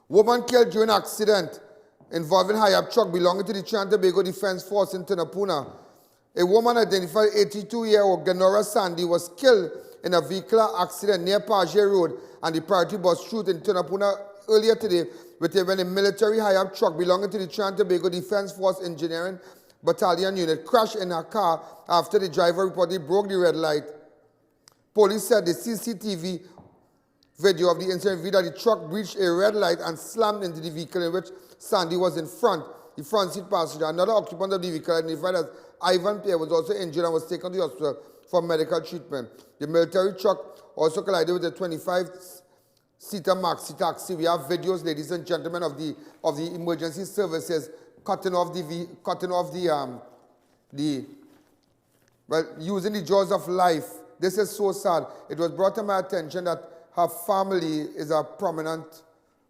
Woman killed during accident involving high-up truck belonging to the Trinidad and Tobago Defense Force in Tunapuna. A woman identified 82-year-old Ganora Sandy was killed in a vehicular accident near Page Road and the Priority Bus Route in Tunapuna earlier today when a military high-up truck belonging to the Trinidad and Tobago Defense Force Engineering Battalion unit crashed in her car after the driver reportedly broke the red light. Police said the CCTV video of the incident revealed that the truck breached a red light and slammed into the vehicle in which Sandy was in front, the front seat passenger. Another occupant of the vehicle, identified as I.A.N, was also injured and was taken to the hospital for medical treatment. The military truck also collided with a 25-seater maxi taxi. We have videos, ladies and gentlemen, of the emergency services using the jaws of life. This is so sad. It was brought to my attention that her family is a prominent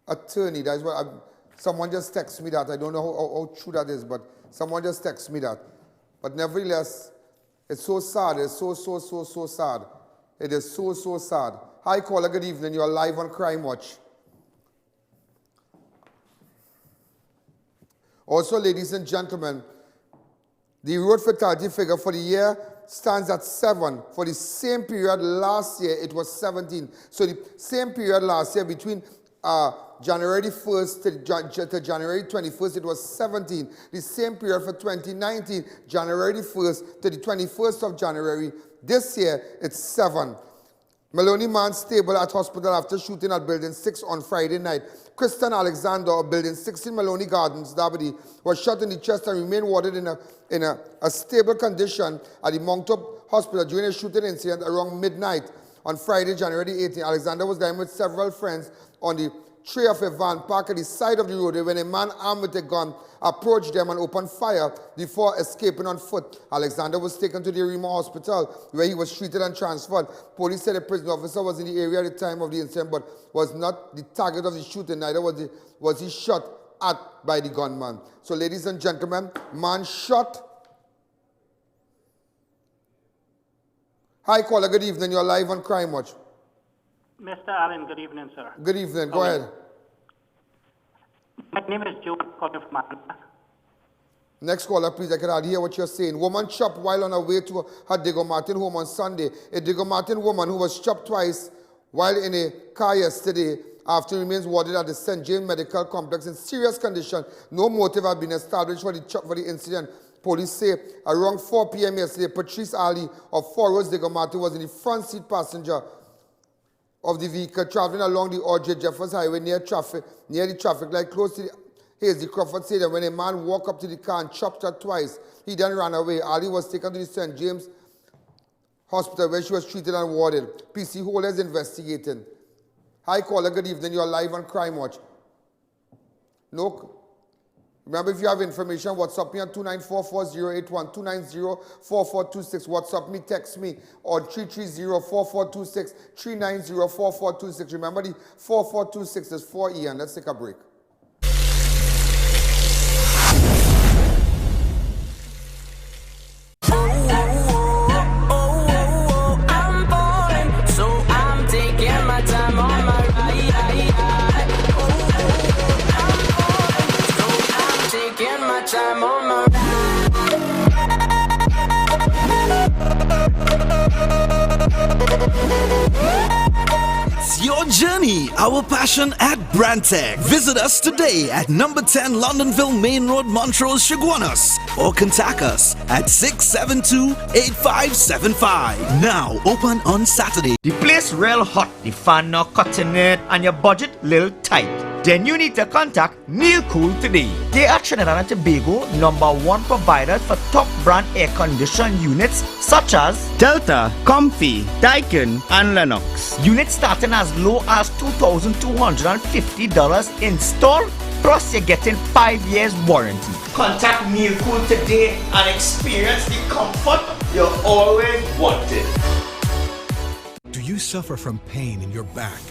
attorney. That is what someone just texted me that. I don't know how true that is, but someone just texted me that. But nevertheless, it's so sad. It's so sad. It is so sad. Hi, caller. Good evening. You're live on Crime Watch. Also, ladies and gentlemen, the road fatality figure for the year stands at 7. For the same period last year, it was 17. So the same period last year, between January 1st to January 21st, it was 17. The same period for 2019, January 1st to the 21st of January, this year, it's 7. Maloney man stable at hospital after shooting at Building 6 on Friday night. Kristen Alexander of Building 16 Maloney Gardens, Dabadi, was shot in the chest and remained warded in a stable condition at the Moncton Hospital during a shooting incident around midnight on Friday, January 18th. Alexander was dining with several friends on the tray of a van parked at the side of the road when a man armed with a gun approached them and opened fire before escaping on foot. Alexander was taken to the Rima Hospital where he was treated and transferred. Police said a prison officer was in the area at the time of the incident but was not the target of the shooting, neither was he shot at by the gunman. So ladies and gentlemen, man shot. Hi caller, good evening. You're live on Crime Watch. Mr. Allen, good evening, sir. Good evening. Go ahead. My name is Joe calling from Manila. Next caller, please. I can hear what you're saying. Woman chopped while on her way to her Diego Martin home on Sunday. A Diego Martin woman who was chopped twice while in a car yesterday after remains warded at the St. James Medical Complex in serious condition. No motive had been established for the incident. Police say around 4 p.m. yesterday, Patrice Ali of 4 Roads Diego Martin was in the front seat passenger of the vehicle traveling along the O.J. Jeffers Highway near the traffic light close to the Hazy Crawford said that when a man walked up to the car and chopped her twice, he then ran away. Ali was taken to the St. James Hospital where she was treated and warded. PC Holder is investigating. Hi caller, good evening. You're live on Crime Watch. No. Remember, if you have information, WhatsApp me on 2944081, 2904426. WhatsApp me, text me on 3304426, 3904426. Remember, the 4426 is for I.A.N. Let's take a break. Time on my It's your journey, our passion at Brantec. Visit us today at number 10 Londonville Main Road, Montrose, Chaguanas, or contact us at 672-8575. Now open on Saturday. The place real hot, the fan not cutting it, and your budget little tight. Then you need to contact Neil Cool today. They are Trinidad and Tobago #1 providers for top brand air conditioning units such as Delta, Comfy, Daikin, and Lennox. Units starting as low as $2,250 install, plus you're getting 5 years warranty. Contact Neil Cool today and experience the comfort you always wanted. Do you suffer from pain in your back,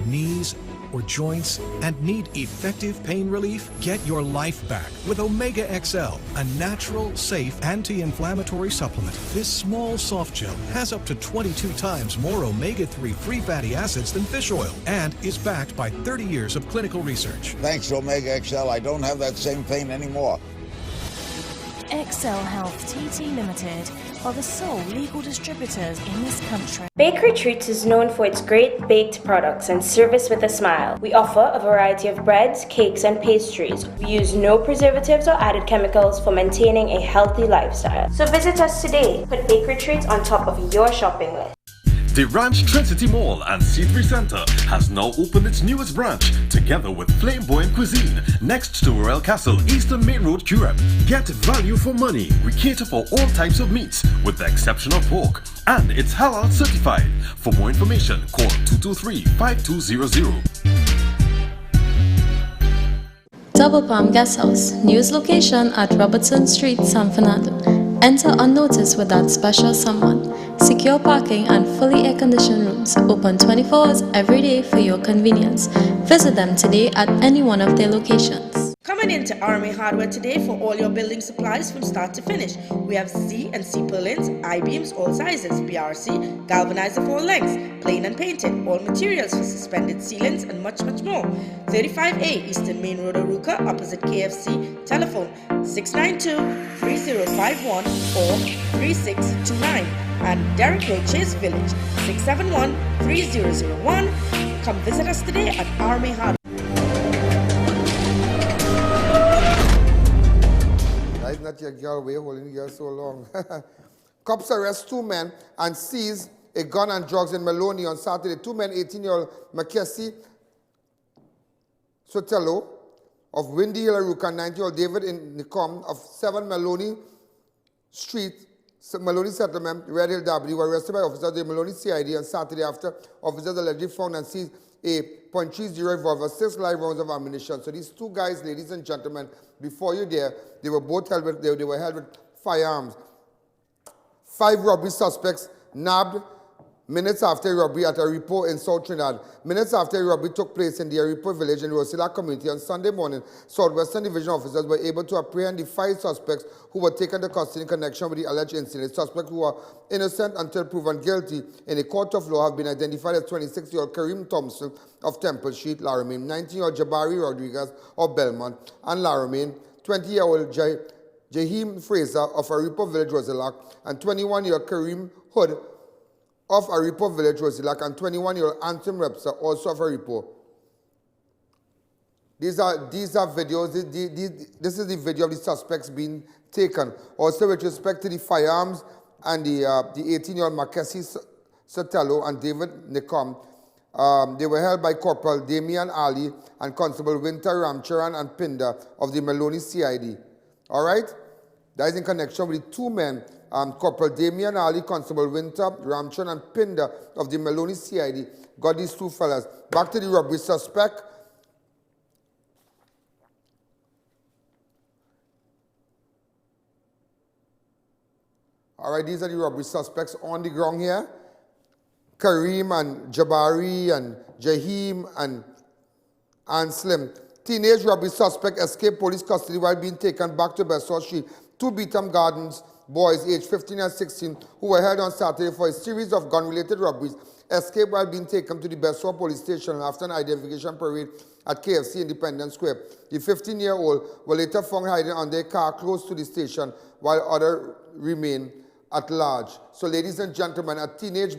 knees, or joints and need effective pain relief? Get your life back with Omega XL, a natural, safe, anti-inflammatory supplement. This small soft gel has up to 22 times more omega-3 free fatty acids than fish oil and is backed by 30 years of clinical research. Thanks, Omega XL. I don't have that same pain anymore. XL Health TT Limited are the sole legal distributors in this country. Bakery Treats is known for its great baked products and service with a smile. We offer a variety of breads, cakes, and pastries. We use no preservatives or added chemicals for maintaining a healthy lifestyle. So visit us today. Put Bakery Treats on top of your shopping list. The Ranch Trinity Mall and C3 Center has now opened its newest branch, together with Flamboyant Cuisine, next to Royal Castle, Eastern Main Road, Curepe. Get value for money. We cater for all types of meats, with the exception of pork, and it's halal certified. For more information, call 223-5200. Double Palm Guest House, newest location at Robertson Street, San Fernando. Enter unnoticed without special someone. Secure parking and fully air-conditioned rooms. Open 24 hours every day for your convenience. Visit them today at any one of their locations. Coming into Army Hardware today for all your building supplies from start to finish. We have C and C purlins, I-beams, all sizes, BRC, galvanizer for all lengths, plain and painted, all materials for suspended ceilings, and much, much more. 35A Eastern Main Road, Aruka, opposite KFC. Telephone 692-3051 or 3629. And Derrick Road, Chase Village, 671-3001. Come visit us today at Army Hardware. Why is not your girl way holding you so long? Cops arrest 2 men and seize a gun and drugs in Maloney on Saturday. 2 men, 18-year-old Mackenzie Sotelo of Windy Hill, Aruka, 90-year-old David in Nicom of 7 Maloney Street, Maloney Settlement, Red Hill, W, were arrested by officers of the Maloney CID on Saturday after officers allegedly found and seized a .30 revolver, 6 live rounds of ammunition. So these 2 guys, ladies and gentlemen, before you there, they were both held with, they were held with firearms. 5 robbery suspects nabbed minutes after a robbery at a repo in South Trinidad. Minutes after a robbery took place in the Repo village in Rosilla community on Sunday morning, Southwestern Division officers were able to apprehend the 5 suspects who were taken to custody in connection with the alleged incident. The suspects who were innocent until proven guilty in a court of law have been identified as 26-year-old Kareem Thompson of Temple Street, Laramine, 19-year-old Jabari Rodriguez of Belmont, and Laramine, 20-year-old Jaheem Fraser of Aripo Village, Rosilac, and 21-year-old Kareem Hood of Aripo Village, Rosilac, and 21-year-old Anthony Repsa, also of Aripo. These are videos. This is the video of the suspects being taken. Also, with respect to the firearms and the 18-year-old Makesi Sotelo and David Nicom, they were held by Corporal Damian Ali and Constable Winter Ramcharan and Pinda of the Maloney CID. All right? That is in connection with the two men, Corporal Damian Ali, Constable Winter Ramcharan, and Pinda of the Maloney CID, got these two fellas. Back to the robbery suspect. All right, these are the robbery suspects on the ground here. Kareem and Jabari and Jaheem and Slim. Teenage robbery suspect escaped police custody while being taken back to Besor Street. Two Beetham Gardens boys aged 15 and 16 who were held on Saturday for a series of gun-related robberies escaped while being taken to the Besor police station after an identification parade at KFC Independence Square. The 15-year-old were later found hiding under a car close to the station while others remain at large. So, ladies and gentlemen, a teenage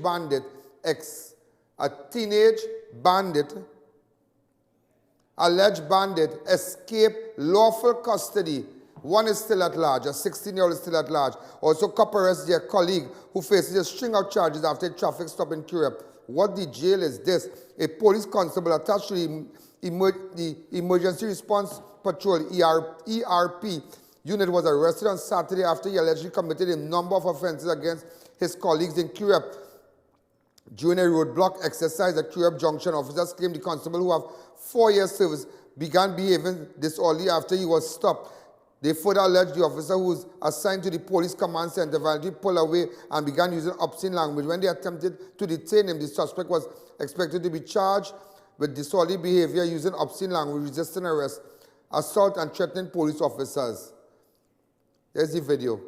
alleged bandit escaped lawful custody. One is still at large. A 16-year-old is still at large. Also, cop arrests their colleague who faces a string of charges after a traffic stop in Currap. What the jail is this? A police constable attached to the Emergency Response Patrol, ERP, unit was arrested on Saturday after he allegedly committed a number of offenses against his colleagues in Currap. During a roadblock exercise at Currap Junction, officers claimed the constable, who have 4 years service, began behaving disorderly after he was stopped. They further alleged the officer, who was assigned to the police command center, violently pulled away and began using obscene language. When they attempted to detain him, the suspect was expected to be charged with disorderly behavior, using obscene language, resisting arrest, assault, and threatening police officers. There's the video.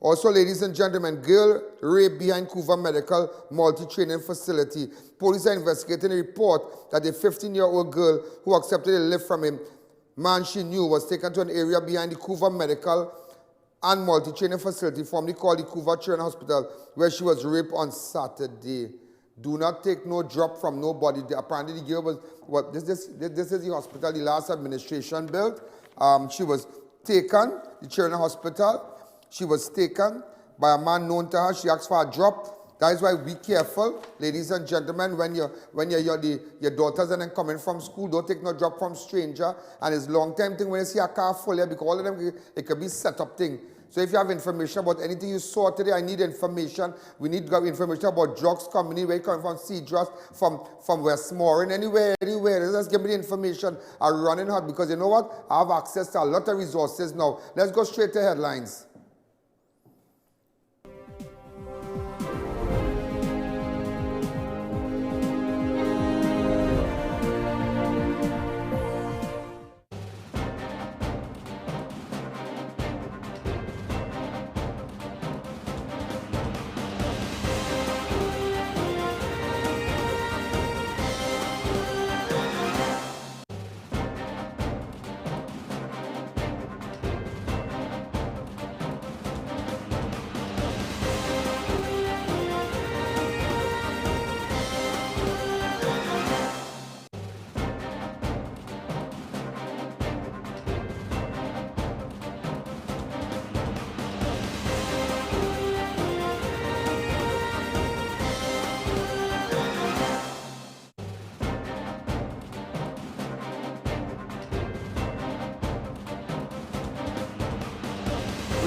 Also, ladies and gentlemen, girl raped behind Couva Medical Multi-Training Facility. Police are investigating a report that a 15-year-old girl who accepted a lift from a man she knew was taken to an area behind the Couva Medical and Multi-Training Facility, formerly called the Couva Children's Hospital, where she was raped on Saturday. Do not take no drop from nobody. Apparently, the girl was, this is the hospital the last administration built. She was taken, the Children's Hospital. She was taken by a man known to her. She asked for a drop. That is why be careful, ladies and gentlemen, when your daughters are then coming from school, don't take no drop from stranger. And it's long time thing when you see a car full here, because all of them, it could be set up thing. So if you have information about anything you saw today, I need information. We need information about drugs coming in, where you coming from, Cedros, from Westmoreland, anywhere. Just give me the information. I'm running hot because you know what? I have access to a lot of resources now. Let's go straight to headlines.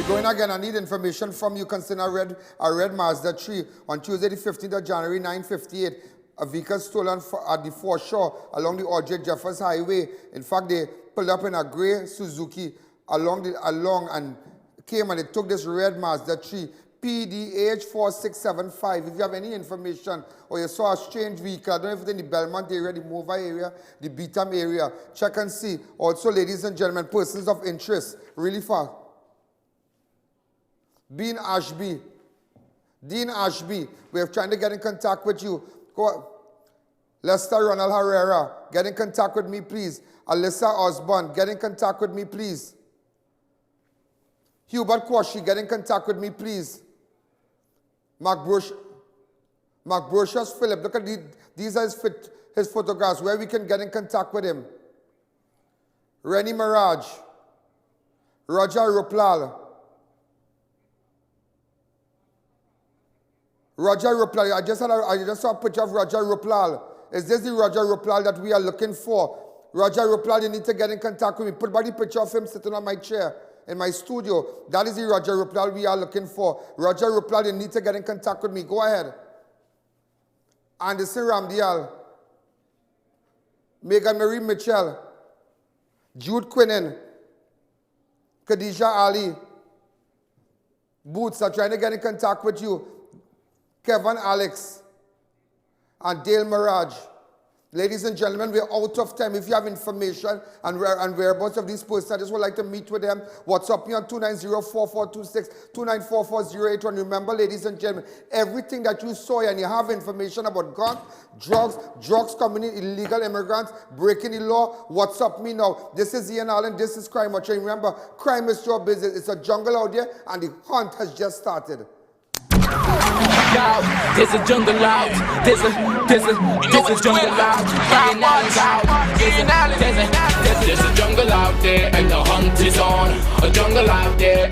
Going again, I need information from you concerning a red Mazda 3 on Tuesday the 15th of January, 9:58. A vehicle stolen at the foreshore along the Audrey Jeffers Highway. In fact, they pulled up in a gray Suzuki along and came and they took this red Mazda 3, PDH 4675. If you have any information or you saw a strange vehicle, I don't know if it's in the Belmont area, the Mova area, the Beetham area, check and see. Also, ladies and gentlemen, persons of interest, really fast. Dean Ashby, we're trying to get in contact with you. Go on. Lester Ronald Herrera, get in contact with me, please. Alyssa Osborne, get in contact with me, please. Hubert Quashie, get in contact with me, please. Mark Brocious Philip, look at these are his photographs, where we can get in contact with him. Rennie Mirage, Roger Ruplal. I just saw a picture of Roger Ruplal. Is this the Roger Ruplal that we are looking for? Roger Ruplal, you need to get in contact with me. Put by the picture of him sitting on my chair in my studio. That is the Roger Ruplal we are looking for. Roger Ruplal, you need to get in contact with me. Go ahead. Anderson Ramdial, Megan Marie Mitchell, Jude Quinnen, Khadijah Ali, Boots are trying to get in contact with you. Kevin Alex, and Dale Mirage. Ladies and gentlemen, we're out of time. If you have information and whereabouts of these persons, I just would like to meet with them. WhatsApp me on 290-4426, 294-4081. Remember, ladies and gentlemen, everything that you saw and you have information about guns, drugs coming in, illegal immigrants, breaking the law, WhatsApp me now. This is Ian Allen, this is Crime Watch. Remember, crime is your business. It's a jungle out there, and the hunt has just started. There's a jungle out. There's a jungle out. There's a jungle out there and the hunt is on. A jungle out there.